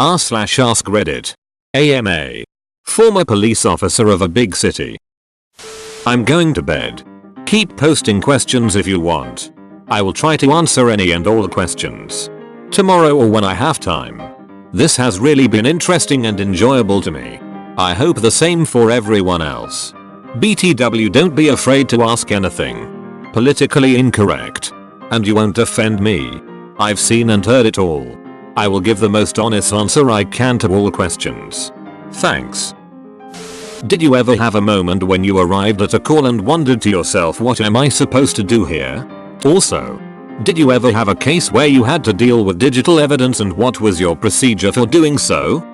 r/AskReddit. AMA. Former police officer of a big city. I'm going to bed. Keep posting questions if you want. I will try to answer any and all questions. Tomorrow or when I have time. This has really been interesting and enjoyable to me. I hope the same for everyone else. BTW, don't be afraid to ask anything. Politically incorrect. And you won't offend me. I've seen and heard it all. I will give the most honest answer I can to all questions. Thanks. Did you ever have a moment when you arrived at a call and wondered to yourself, what am I supposed to do here? Also, did you ever have a case where you had to deal with digital evidence and what was your procedure for doing so?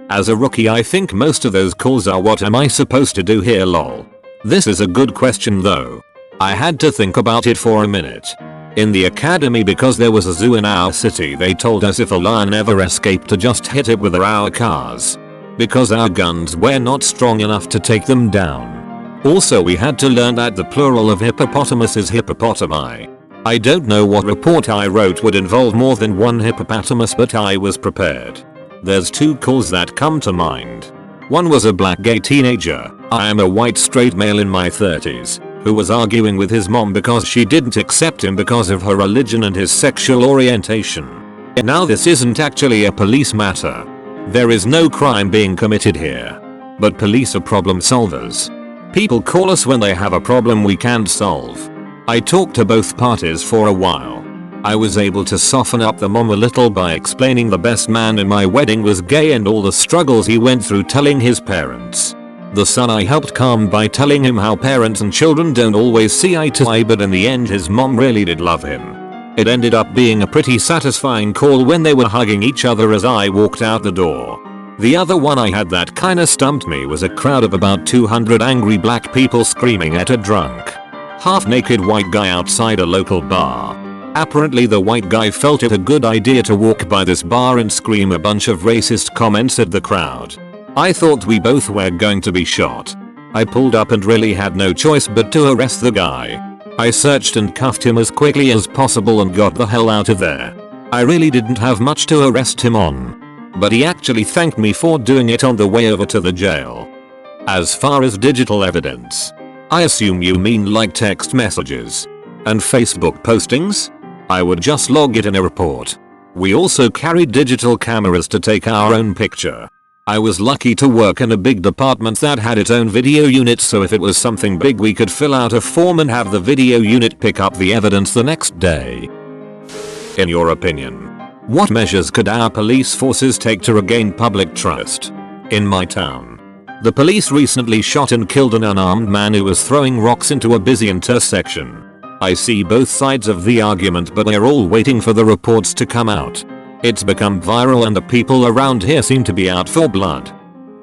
As a rookie, I think most of those calls are what am I supposed to do here lol. This is a good question though. I had to think about it for a minute. In the academy, because there was a zoo in our city, they told us if a lion ever escaped to just hit it with our cars. Because our guns were not strong enough to take them down. Also, we had to learn that the plural of hippopotamus is hippopotami. I don't know what report I wrote would involve more than one hippopotamus, but I was prepared. There's two calls that come to mind. One was a black gay teenager, I am a white straight male in my 30s, who was arguing with his mom because she didn't accept him because of her religion and his sexual orientation. Now this isn't actually a police matter. There is no crime being committed here. But police are problem solvers. People call us when they have a problem we can't solve. I talked to both parties for a while. I was able to soften up the mom a little by explaining the best man in my wedding was gay and all the struggles he went through telling his parents. The son I helped calm by telling him how parents and children don't always see eye to eye, but in the end his mom really did love him. It ended up being a pretty satisfying call when they were hugging each other as I walked out the door. The other one I had that kinda stumped me was a crowd of about 200 angry black people screaming at a drunk, half-naked white guy outside a local bar. Apparently the white guy felt it a good idea to walk by this bar and scream a bunch of racist comments at the crowd. I thought we both were going to be shot. I pulled up and really had no choice but to arrest the guy. I searched and cuffed him as quickly as possible and got the hell out of there. I really didn't have much to arrest him on. But he actually thanked me for doing it on the way over to the jail. As far as digital evidence, I assume you mean like text messages and Facebook postings? I would just log it in a report. We also carried digital cameras to take our own picture. I was lucky to work in a big department that had its own video unit, so if it was something big we could fill out a form and have the video unit pick up the evidence the next day. In your opinion, what measures could our police forces take to regain public trust? In my town, the police recently shot and killed an unarmed man who was throwing rocks into a busy intersection. I see both sides of the argument, but we're all waiting for the reports to come out. It's become viral and the people around here seem to be out for blood.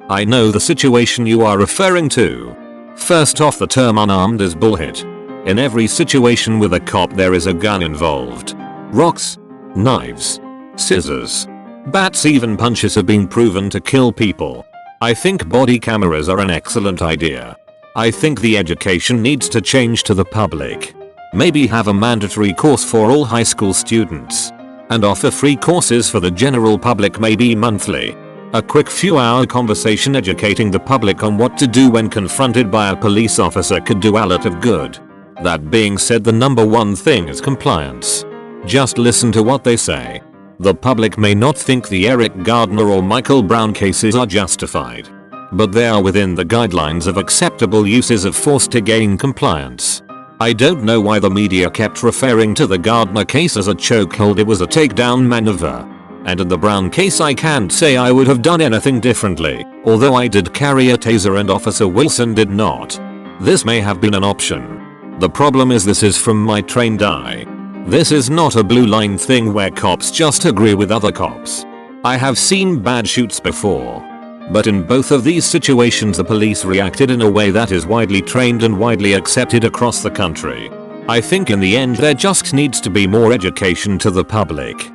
I know the situation you are referring to. First off, the term unarmed is bullshit. In every situation with a cop there is a gun involved. Rocks, knives, scissors, bats, even punches have been proven to kill people. I think body cameras are an excellent idea. I think the education needs to change to the public. Maybe have a mandatory course for all high school students. And offer free courses for the general public, maybe monthly. A quick few-hour conversation educating the public on what to do when confronted by a police officer could do a lot of good. That being said, the number one thing is compliance. Just listen to what they say. The public may not think the Eric Gardner or Michael Brown cases are justified, but they are within the guidelines of acceptable uses of force to gain compliance. I don't know why the media kept referring to the Gardner case as a chokehold. It was a takedown maneuver. And in the Brown case I can't say I would have done anything differently, although I did carry a taser and Officer Wilson did not. This may have been an option. The problem is this is from my trained eye. This is not a blue line thing where cops just agree with other cops. I have seen bad shoots before. But in both of these situations the police reacted in a way that is widely trained and widely accepted across the country. I think in the end there just needs to be more education to the public.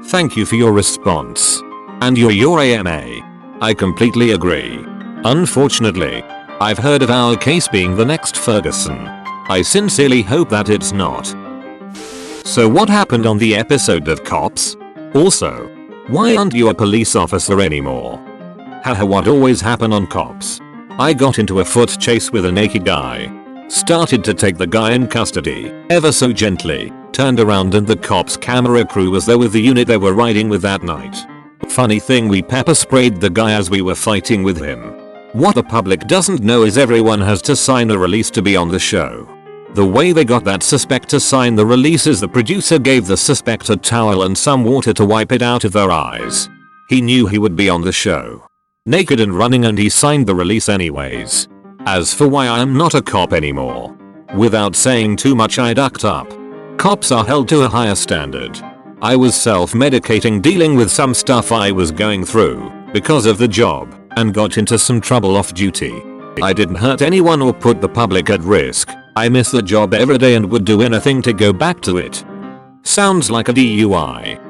Thank you for your response. And your AMA. I completely agree. Unfortunately, I've heard of our case being the next Ferguson. I sincerely hope that it's not. So what happened on the episode of Cops? Also, Why aren't you a police officer anymore? Haha, what always happen on cops? I got into a foot chase with a naked guy. Started to take the guy in custody, ever so gently, turned around and the cops' camera crew was there with the unit they were riding with that night. Funny thing, we pepper sprayed the guy as we were fighting with him. What the public doesn't know is everyone has to sign a release to be on the show. The way they got that suspect to sign the release is the producer gave the suspect a towel and some water to wipe it out of their eyes. He knew he would be on the show. Naked and running, and he signed the release anyways. As for why I am not a cop anymore. Without saying too much, I ducked up. Cops are held to a higher standard. I was self-medicating dealing with some stuff I was going through because of the job and got into some trouble off duty. I didn't hurt anyone or put the public at risk. I miss the job every day and would do anything to go back to it. Sounds like a DUI.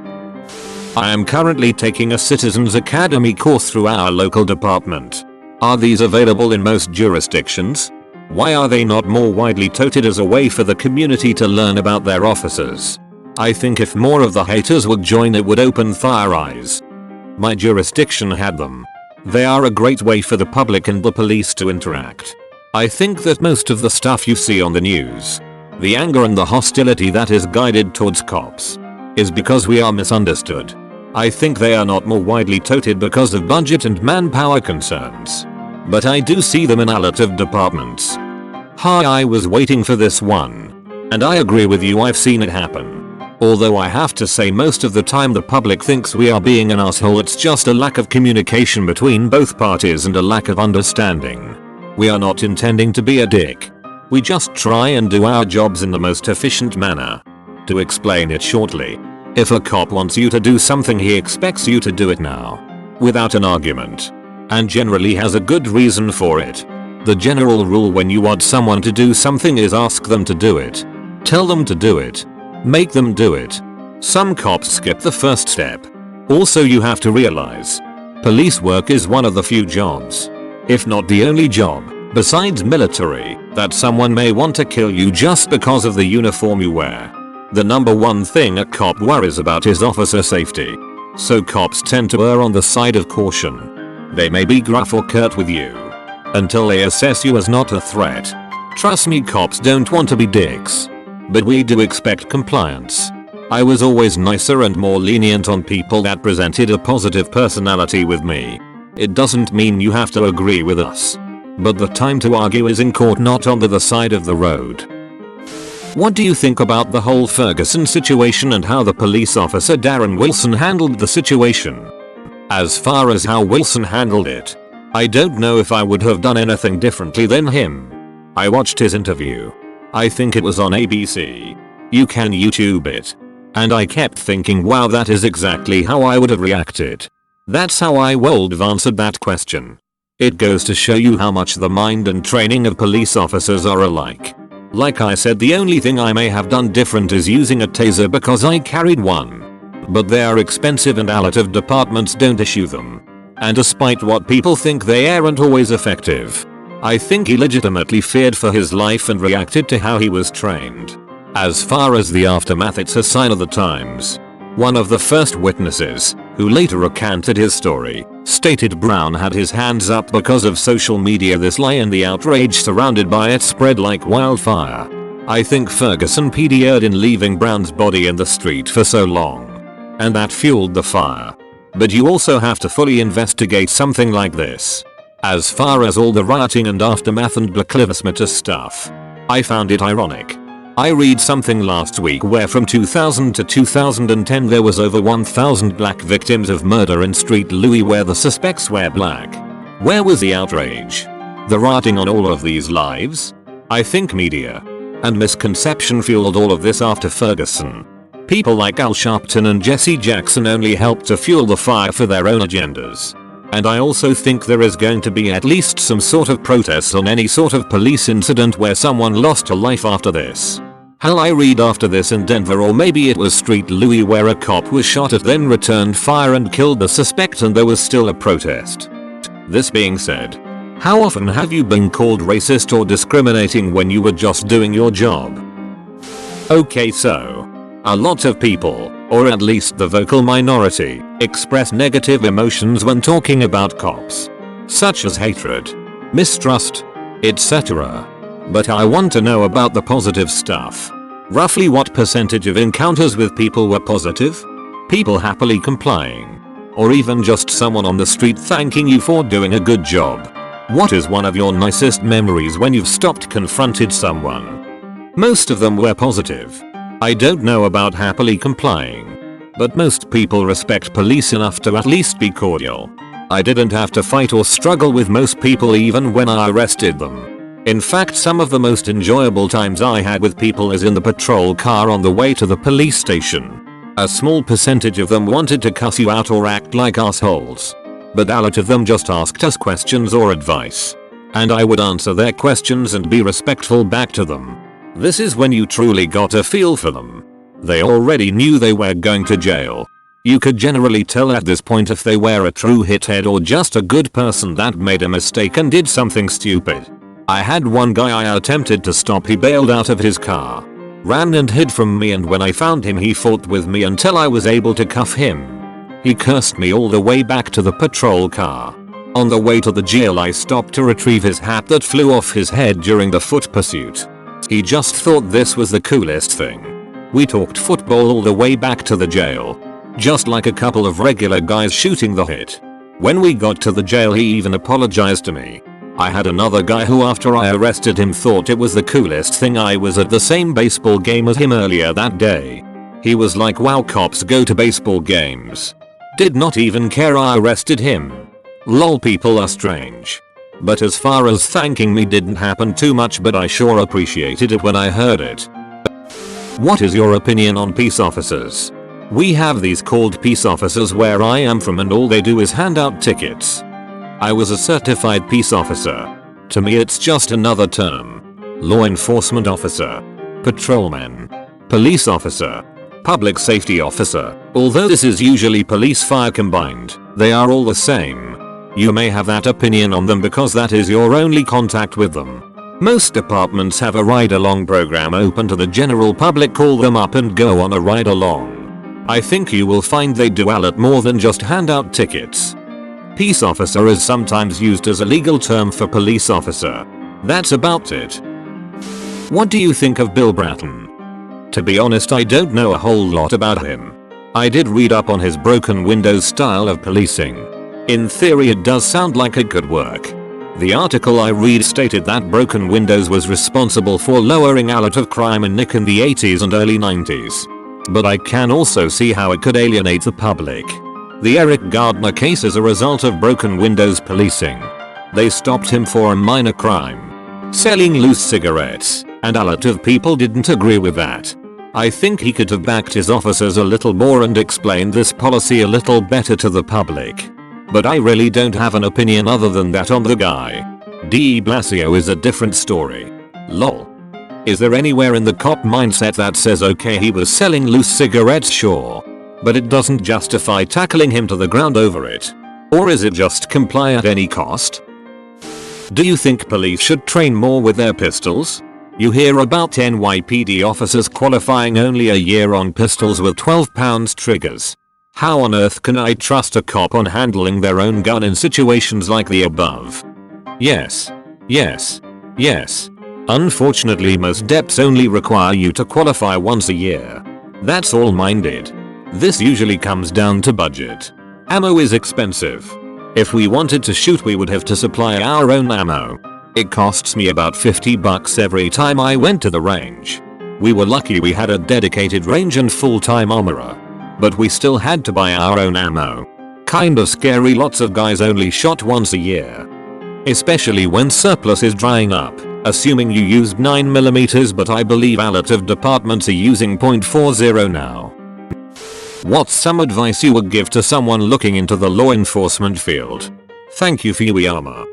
I am currently taking a Citizens Academy course through our local department. Are these available in most jurisdictions? Why are they not more widely touted as a way for the community to learn about their officers? I think if more of the haters would join, it would open their eyes. My jurisdiction had them. They are a great way for the public and the police to interact. I think that most of the stuff you see on the news, the anger and the hostility that is guided towards cops, is because we are misunderstood. I think they are not more widely touted because of budget and manpower concerns. But I do see them in a lot of departments. Hi, I was waiting for this one. And I agree with you, I've seen it happen. Although I have to say most of the time the public thinks we are being an asshole, it's just a lack of communication between both parties and a lack of understanding. We are not intending to be a dick. We just try and do our jobs in the most efficient manner. To explain it shortly, if a cop wants you to do something, he expects you to do it now. Without an argument. And generally has a good reason for it. The general rule when you want someone to do something is ask them to do it. Tell them to do it. Make them do it. Some cops skip the first step. Also, you have to realize, police work is one of the few jobs, if not the only job, besides military, that someone may want to kill you just because of the uniform you wear. The number one thing a cop worries about is officer safety. So cops tend to err on the side of caution. They may be gruff or curt with you until they assess you as not a threat. Trust me, cops don't want to be dicks. But we do expect compliance. I was always nicer and more lenient on people that presented a positive personality with me. It doesn't mean you have to agree with us. But the time to argue is in court, not on the side of the road. What do you think about the whole Ferguson situation and how the police officer Darren Wilson handled the situation? As far as how Wilson handled it, I don't know if I would have done anything differently than him. I watched his interview. I think it was on ABC. You can YouTube it. And I kept thinking, wow, that is exactly how I would have reacted. That's how I would have answered that question. It goes to show you how much the mind and training of police officers are alike. Like I said, the only thing I may have done different is using a taser because I carried one. But they are expensive and a lot of departments don't issue them. And despite what people think, they aren't always effective. I think he legitimately feared for his life and reacted to how he was trained. As far as the aftermath, it's a sign of the times. One of the first witnesses, who later recanted his story, stated Brown had his hands up because of social media. This lie and the outrage surrounded by it spread like wildfire. I think Ferguson PD erred in leaving Brown's body in the street for so long. And that fueled the fire. But you also have to fully investigate something like this. As far as all the rioting and aftermath and Black Lives Matter stuff, I found it ironic. I read something last week where from 2000 to 2010 there was over 1,000 black victims of murder in Street Louis where the suspects were black. Where was the outrage? The rioting on all of these lives? I think media and misconception fueled all of this after Ferguson. People like Al Sharpton and Jesse Jackson only helped to fuel the fire for their own agendas. And I also think there is going to be at least some sort of protest on any sort of police incident where someone lost a life after this. Hell, I read after this in Denver, or maybe it was Street Louis, where a cop was shot at, then returned fire and killed the suspect, and there was still a protest. This being said, how often have you been called racist or discriminating when you were just doing your job? Okay, so A lot of people, or at least the vocal minority, express negative emotions when talking about cops, such as hatred, mistrust, etc. But I want to know about the positive stuff. Roughly what percentage of encounters with people were positive? People happily complying? Or even just someone on the street thanking you for doing a good job? What is one of your nicest memories when you've stopped confronted someone? Most of them were positive. I don't know about happily complying, but most people respect police enough to at least be cordial. I didn't have to fight or struggle with most people even when I arrested them. In fact, some of the most enjoyable times I had with people is in the patrol car on the way to the police station. A small percentage of them wanted to cuss you out or act like assholes. But a lot of them just asked us questions or advice. And I would answer their questions and be respectful back to them. This is when you truly got a feel for them. They already knew they were going to jail. You could generally tell at this point if they were a true hithead or just a good person that made a mistake and did something stupid. I had one guy I attempted to stop. He bailed out of his car, ran and hid from me, and when I found him he fought with me until I was able to cuff him. He cursed me all the way back to the patrol car. On the way to the jail I stopped to retrieve his hat that flew off his head during the foot pursuit. He just thought this was the coolest thing. We talked football all the way back to the jail. Just like a couple of regular guys shooting the hit. When we got to the jail he even apologized to me. I had another guy who after I arrested him thought it was the coolest thing. I was at the same baseball game as him earlier that day. He was like, wow, cops go to baseball games. Did not even care I arrested him. Lol, people are strange. But as far as thanking me, didn't happen too much, but I sure appreciated it when I heard it. What is your opinion on peace officers? We have these called peace officers where I am from, and all they do is hand out tickets. I was a certified peace officer. To me it's just another term. Law enforcement officer, patrolman, police officer, public safety officer. Although this is usually police fire combined, they are all the same. You may have that opinion on them because that is your only contact with them. Most departments have a ride-along program open to the general public. Call them up and go on a ride-along. I think you will find they do a lot more than just hand out tickets. Peace officer is sometimes used as a legal term for police officer. That's about it. What do you think of Bill Bratton? To be honest, I don't know a whole lot about him. I did read up on his broken windows style of policing. In theory it does sound like it could work. The article I read stated that broken windows was responsible for lowering a lot of crime in Nick in the 80s and early 90s. But I can also see how it could alienate the public. The Eric Gardner case is a result of broken windows policing. They stopped him for a minor crime, selling loose cigarettes, and a lot of people didn't agree with that. I think he could have backed his officers a little more and explained this policy a little better to the public. But I really don't have an opinion other than that on the guy. De Blasio is a different story. Lol. Is there anywhere in the cop mindset that says okay, he was selling loose cigarettes, sure, but it doesn't justify tackling him to the ground over it? Or is it just comply at any cost? Do you think police should train more with their pistols? You hear about NYPD officers qualifying only a year on pistols with 12-pound triggers. How on earth can I trust a cop on handling their own gun in situations like the above? Yes. Unfortunately, most deps only require you to qualify once a year. That's all mine did. This usually comes down to budget. Ammo is expensive. If we wanted to shoot, we would have to supply our own ammo. It costs me about $50 every time I went to the range. We were lucky we had a dedicated range and full-time armorer. But we still had to buy our own ammo. Kinda scary. Lots of guys only shot once a year. Especially when surplus is drying up, assuming you used 9mm, but I believe a lot of departments are using .40 now. What's some advice you would give to someone looking into the law enforcement field? Thank you for IAmA.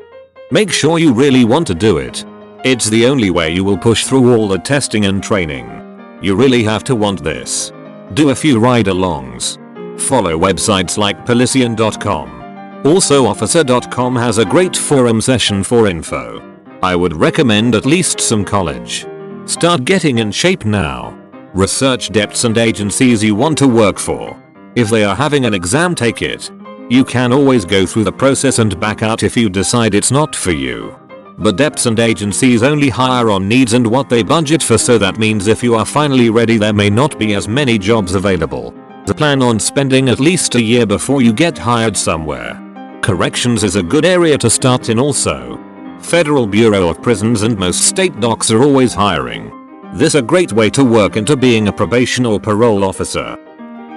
Make sure you really want to do it. It's the only way you will push through all the testing and training. You really have to want this. Do a few ride-alongs. Follow websites like Polician.com. Also Officer.com has a great forum session for info. I would recommend at least some college. Start getting in shape now. Research depths and agencies you want to work for. If they are having an exam, take it. You can always go through the process and back out if you decide it's not for you. But depths and agencies only hire on needs and what they budget for, so that means if you are finally ready there may not be as many jobs available. Plan on spending at least a year before you get hired somewhere. Corrections is a good area to start in also. Federal Bureau of Prisons and most state docs are always hiring. This is a great way to work into being a probation or parole officer.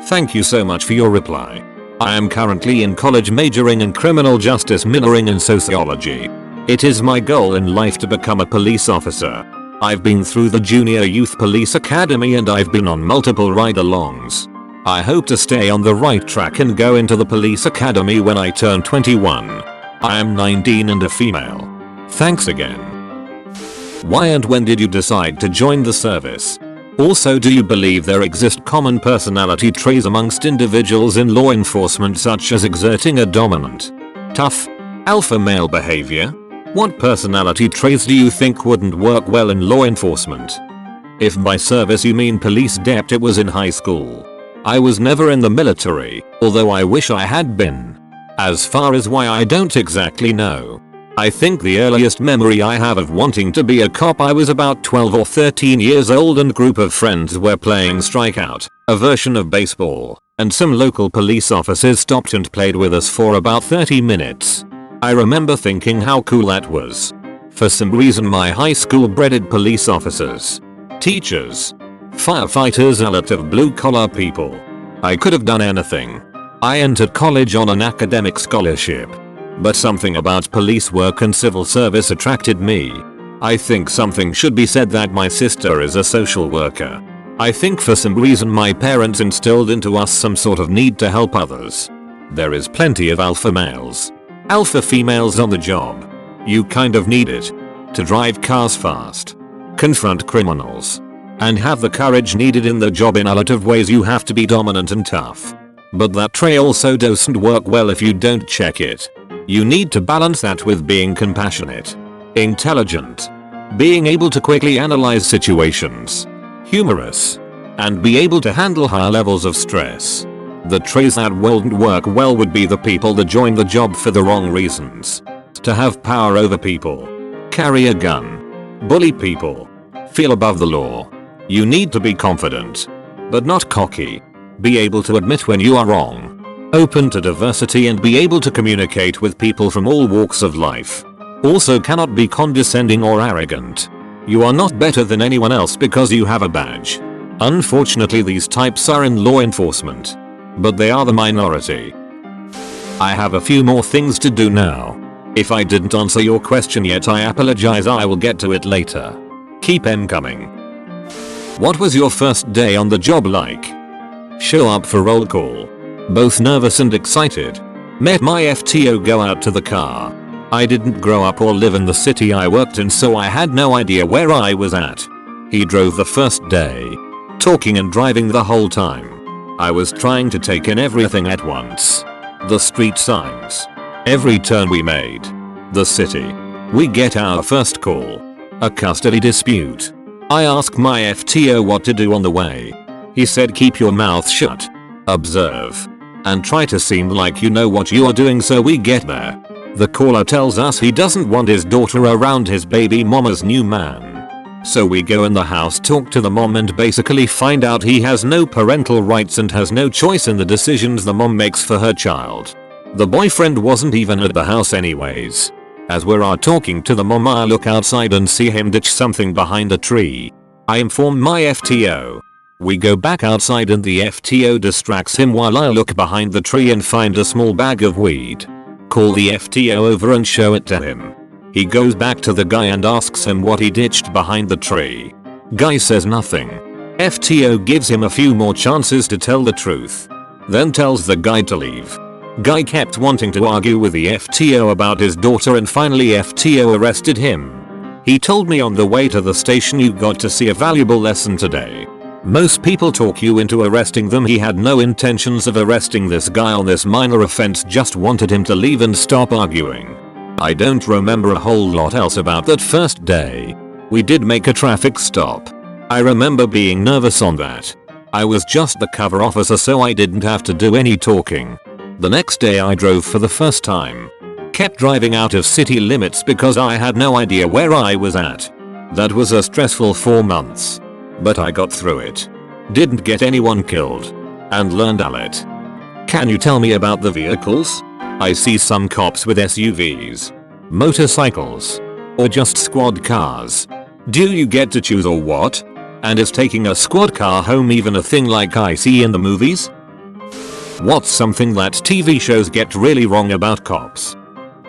Thank you so much for your reply. I am currently in college majoring in criminal justice, minoring in sociology. It is my goal in life to become a police officer. I've been through the Junior Youth Police Academy and I've been on multiple ride-alongs. I hope to stay on the right track and go into the police academy when I turn 21. I am 19 and a female. Thanks again. Why and when did you decide to join the service? Also, do you believe there exist common personality traits amongst individuals in law enforcement, such as exerting a dominant, tough, alpha male behavior? What personality traits do you think wouldn't work well in law enforcement? If by service you mean police dept, it was in high school. I was never in the military, although I wish I had been. As far as why, I don't exactly know. I think the earliest memory I have of wanting to be a cop, I was about 12 or 13 years old and a group of friends were playing Strikeout, a version of baseball, and some local police officers stopped and played with us for about 30 minutes. I remember thinking how cool that was. For some reason my high school breeded police officers, teachers, firefighters, a lot of blue collar people. I could have done anything. I entered college on an academic scholarship. But something about police work and civil service attracted me. I think something should be said that my sister is a social worker. I think for some reason my parents instilled into us some sort of need to help others. There is plenty of alpha males, alpha females on the job. You kind of need it. To drive cars fast, confront criminals, and have the courage needed in the job. In a lot of ways you have to be dominant and tough. But that trait also doesn't work well if you don't check it. You need to balance that with being compassionate, intelligent, being able to quickly analyze situations, humorous, and be able to handle high levels of stress. The traits that wouldn't work well would be the people that join the job for the wrong reasons. To have power over people, carry a gun, bully people, feel above the law. You need to be confident, but not cocky. Be able to admit when you are wrong. Open to diversity and be able to communicate with people from all walks of life. Also cannot be condescending or arrogant. You are not better than anyone else because you have a badge. Unfortunately these types are in law enforcement. But they are the minority. I have a few more things to do now. If I didn't answer your question yet, I apologize. I will get to it later. Keep them coming. What was your first day on the job like? Show up for roll call. Both nervous and excited. Met my FTO, go out to the car. I didn't grow up or live in the city I worked in, so I had no idea where I was at. He drove the first day. Talking and driving the whole time. I was trying to take in everything at once. The street signs. Every turn we made. The city. We get our first call. A custody dispute. I asked my FTO what to do on the way. He said keep your mouth shut. Observe. And try to seem like you know what you are doing. So we get there. The caller tells us he doesn't want his daughter around his baby mama's new man. So we go in the house, talk to the mom, and basically find out he has no parental rights and has no choice in the decisions the mom makes for her child. The boyfriend wasn't even at the house anyways. As we're talking to the mom, I look outside and see him ditch something behind a tree. I inform my FTO. We go back outside and the FTO distracts him while I look behind the tree and find a small bag of weed. Call the FTO over and show it to him. He goes back to the guy and asks him what he ditched behind the tree. Guy says nothing. FTO gives him a few more chances to tell the truth. Then tells the guy to leave. Guy kept wanting to argue with the FTO about his daughter and finally FTO arrested him. He told me on the way to the station, you got to see a valuable lesson today. Most people talk you into arresting them. He had no intentions of arresting this guy on this minor offense, just wanted him to leave and stop arguing. I don't remember a whole lot else about that first day. We did make a traffic stop. I remember being nervous on that. I was just the cover officer, so I didn't have to do any talking. The next day I drove for the first time. Kept driving out of city limits because I had no idea where I was at. That was a stressful 4 months. But I got through it. Didn't get anyone killed. And learned ALIT. Can you tell me about the vehicles? I see some cops with SUVs, motorcycles, or just squad cars. Do you get to choose or what? And is taking a squad car home even a thing like I see in the movies? What's something that TV shows get really wrong about cops?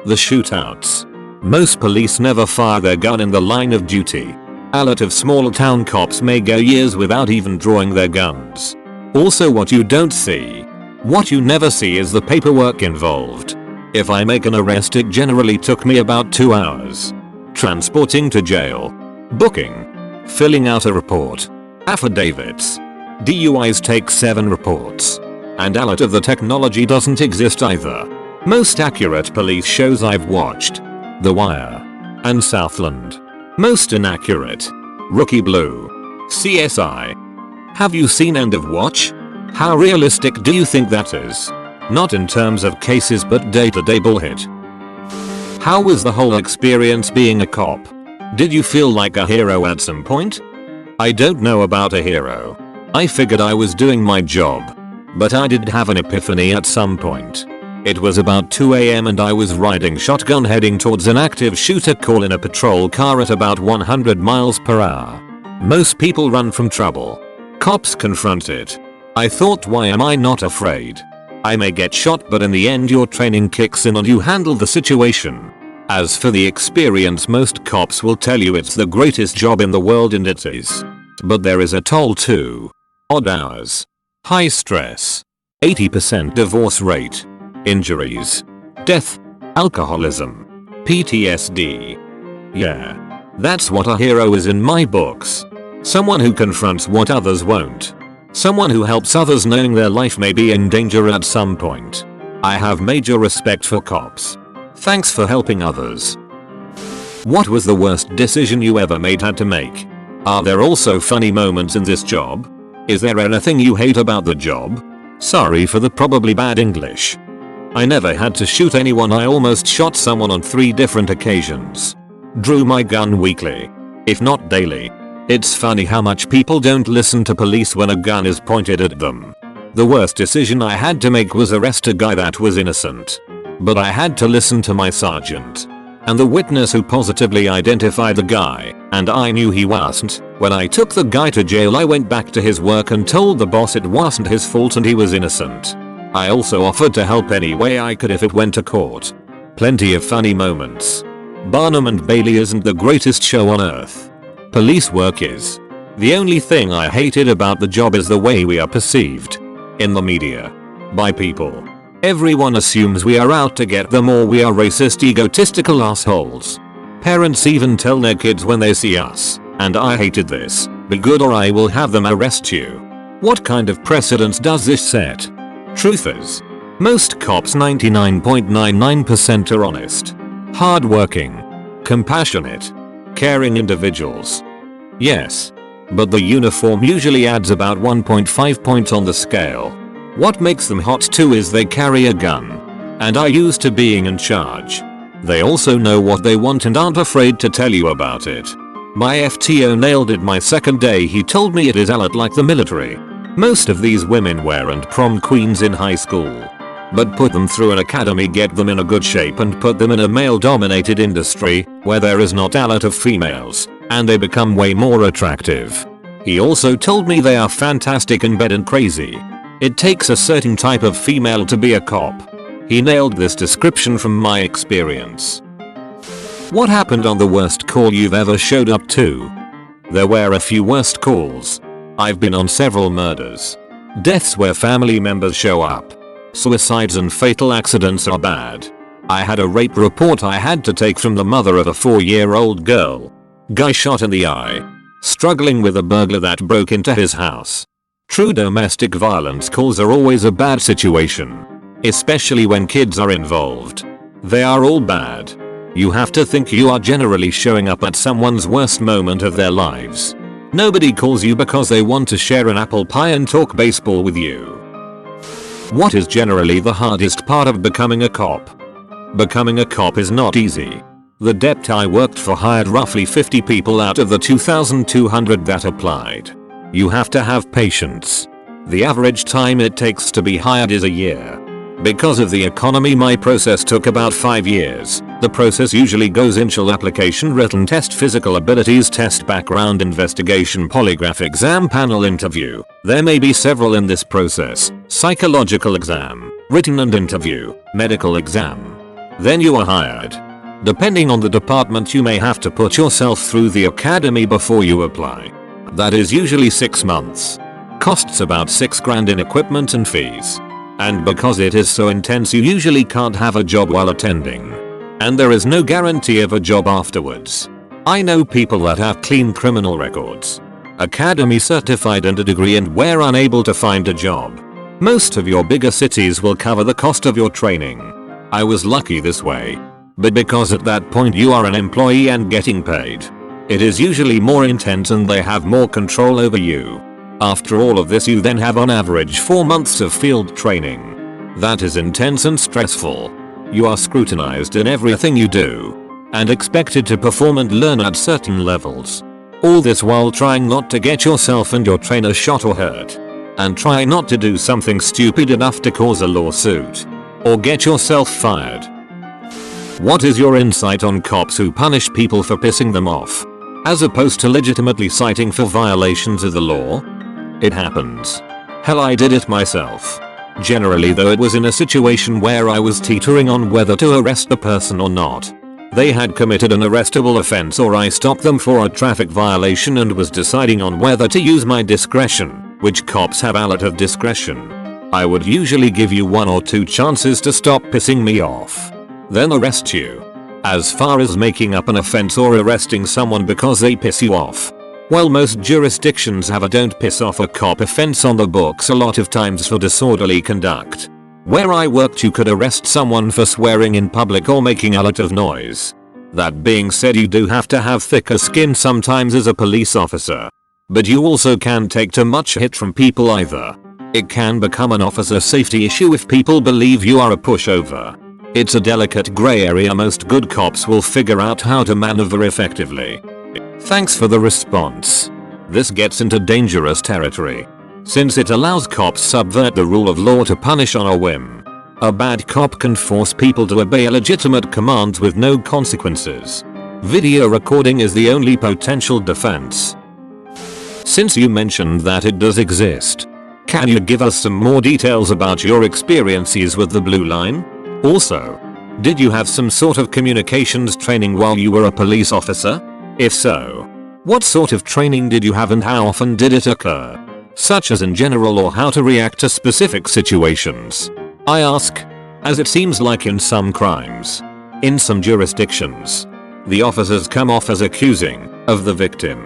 The shootouts. Most police never fire their gun in the line of duty. A lot of small town cops may go years without even drawing their guns. Also, what you don't see, what you never see, is the paperwork involved. If I make an arrest, it generally took me about 2 hours. Transporting to jail, booking, filling out a report, affidavits. DUIs take 7 reports. And a lot of the technology doesn't exist either. Most accurate police shows I've watched: The Wire and Southland. Most inaccurate: Rookie Blue, CSI. Have you seen End of Watch? How realistic do you think that is? Not in terms of cases but day-to-day bullshit. How was the whole experience being a cop? Did you feel like a hero at some point? I don't know about a hero. I figured I was doing my job. But I did have an epiphany at some point. It was about 2 AM and I was riding shotgun heading towards an active shooter call in a patrol car at about 100 miles per hour. Most people run from trouble. Cops confront it. I thought, why am I not afraid? I may get shot, but in the end your training kicks in and you handle the situation. As for the experience, most cops will tell you it's the greatest job in the world, and it is. But there is a toll too. Odd hours, high stress, 80% divorce rate, injuries, death, alcoholism, PTSD. Yeah. That's what a hero is in my books. Someone who confronts what others won't. Someone who helps others knowing their life may be in danger at some point. I have major respect for cops. Thanks for helping others. What was the worst decision you ever had to make? Are there also funny moments in this job? Is there anything you hate about the job? Sorry for the probably bad English. I never had to shoot anyone. I almost shot someone on 3 different occasions. Drew my gun weekly, if not daily. It's funny how much people don't listen to police when a gun is pointed at them. The worst decision I had to make was arrest a guy that was innocent. But I had to listen to my sergeant and the witness who positively identified the guy, and I knew he wasn't. When I took the guy to jail, I went back to his work and told the boss it wasn't his fault and he was innocent. I also offered to help any way I could if it went to court. Plenty of funny moments. Barnum and Bailey isn't the greatest show on earth. Police work is. The only thing I hated about the job is the way we are perceived. In the media. By people. Everyone assumes we are out to get them, or we are racist, egotistical assholes. Parents even tell their kids when they see us, and I hated this: be good or I will have them arrest you. What kind of precedence does this set? Truth is, most cops, 99.99%, are honest, hardworking, compassionate, caring individuals. Yes. But the uniform usually adds about 1.5 points on the scale. What makes them hot too is they carry a gun and are used to being in charge. They also know what they want and aren't afraid to tell you about it. My FTO nailed it my second day. He told me it is a lot like the military. Most of these women weren't prom queens in high school. But put them through an academy, get them in a good shape, and put them in a male-dominated industry where there is not a lot of females, and they become way more attractive. He also told me they are fantastic in bed and crazy. It takes a certain type of female to be a cop. He nailed this description from my experience. What happened on the worst call you've ever showed up to? There were a few worst calls. I've been on several murders. Deaths where family members show up. Suicides and fatal accidents are bad. I had a rape report I had to take from the mother of a 4-year-old girl. Guy shot in the eye. Struggling with a burglar that broke into his house. True domestic violence calls are always a bad situation. Especially when kids are involved. They are all bad. You have to think you are generally showing up at someone's worst moment of their lives. Nobody calls you because they want to share an apple pie and talk baseball with you. What is generally the hardest part of becoming a cop? Becoming a cop is not easy. The dept I worked for hired roughly 50 people out of the 2,200 that applied. You have to have patience. The average time it takes to be hired is a year. Because of the economy, my process took about 5 years. The process usually goes initial application, written test, physical abilities test, background investigation, polygraph exam, panel interview. There may be several in this process: psychological exam, written and interview, medical exam. Then you are hired. Depending on the department, you may have to put yourself through the academy before you apply. That is usually 6 months. Costs about $6 grand in equipment and fees. And because it is so intense, you usually can't have a job while attending. And there is no guarantee of a job afterwards. I know people that have clean criminal records, academy certified and a degree, and were unable to find a job. Most of your bigger cities will cover the cost of your training. I was lucky this way. But because at that point you are an employee and getting paid, it is usually more intense and they have more control over you. After all of this, you then have on average 4 months of field training. That is intense and stressful. You are scrutinized in everything you do and expected to perform and learn at certain levels. All this while trying not to get yourself and your trainer shot or hurt. And try not to do something stupid enough to cause a lawsuit or get yourself fired. What is your insight on cops who punish people for pissing them off, as opposed to legitimately citing for violations of the law? It happens. Hell, I did it myself. Generally though, it was in a situation where I was teetering on whether to arrest the person or not. They had committed an arrestable offense, or I stopped them for a traffic violation and was deciding on whether to use my discretion, which cops have a lot of discretion. I would usually give you 1 or 2 chances to stop pissing me off, then arrest you. As far as making up an offense or arresting someone because they piss you off, well, most jurisdictions have a don't piss off a cop offense on the books a lot of times for disorderly conduct. Where I worked, you could arrest someone for swearing in public or making a lot of noise. That being said, you do have to have thicker skin sometimes as a police officer. But you also can't take too much hit from people either. It can become an officer safety issue if people believe you are a pushover. It's a delicate gray area most good cops will figure out how to maneuver effectively. Thanks for the response. This gets into dangerous territory, since it allows cops subvert the rule of law to punish on a whim. A bad cop can force people to obey legitimate commands with no consequences. Video recording is the only potential defense. Since you mentioned that it does exist, can you give us some more details about your experiences with the blue line? Also, did you have some sort of communications training while you were a police officer? If so, what sort of training did you have and how often did it occur? Such as in general, or how to react to specific situations? I ask, as it seems like in some crimes, in some jurisdictions, the officers come off as accusing of the victim.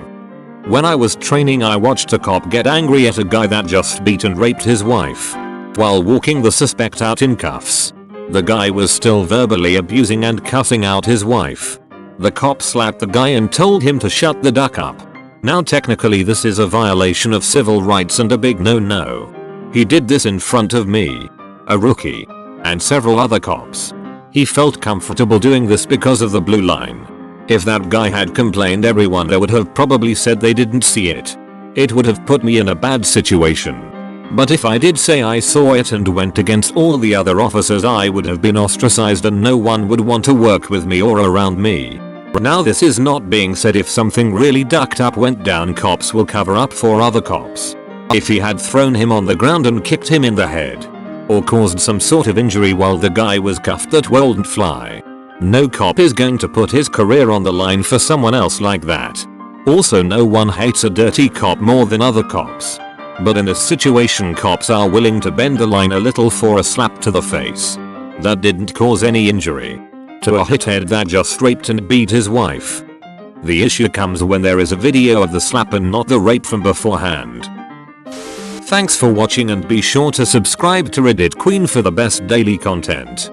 When I was training, I watched a cop get angry at a guy that just beat and raped his wife while walking the suspect out in cuffs. The guy was still verbally abusing and cussing out his wife. The cop slapped the guy and told him to shut the duck up. Now technically this is a violation of civil rights and a big no-no. He did this in front of me, a rookie, and several other cops. He felt comfortable doing this because of the blue line. If that guy had complained, everyone there would have probably said they didn't see it. It would have put me in a bad situation. But if I did say I saw it and went against all the other officers, I would have been ostracized and no one would want to work with me or around me. Now this is not being said if something really ducked up went down, cops will cover up for other cops. If he had thrown him on the ground and kicked him in the head, or caused some sort of injury while the guy was cuffed, that wouldn't fly. No cop is going to put his career on the line for someone else like that. Also, no one hates a dirty cop more than other cops. But in this situation, cops are willing to bend the line a little for a slap to the face that didn't cause any injury to a hithead that just raped and beat his wife. The issue comes when there is a video of the slap and not the rape from beforehand. Thanks for watching, and be sure to subscribe to RedditQueen for the best daily content.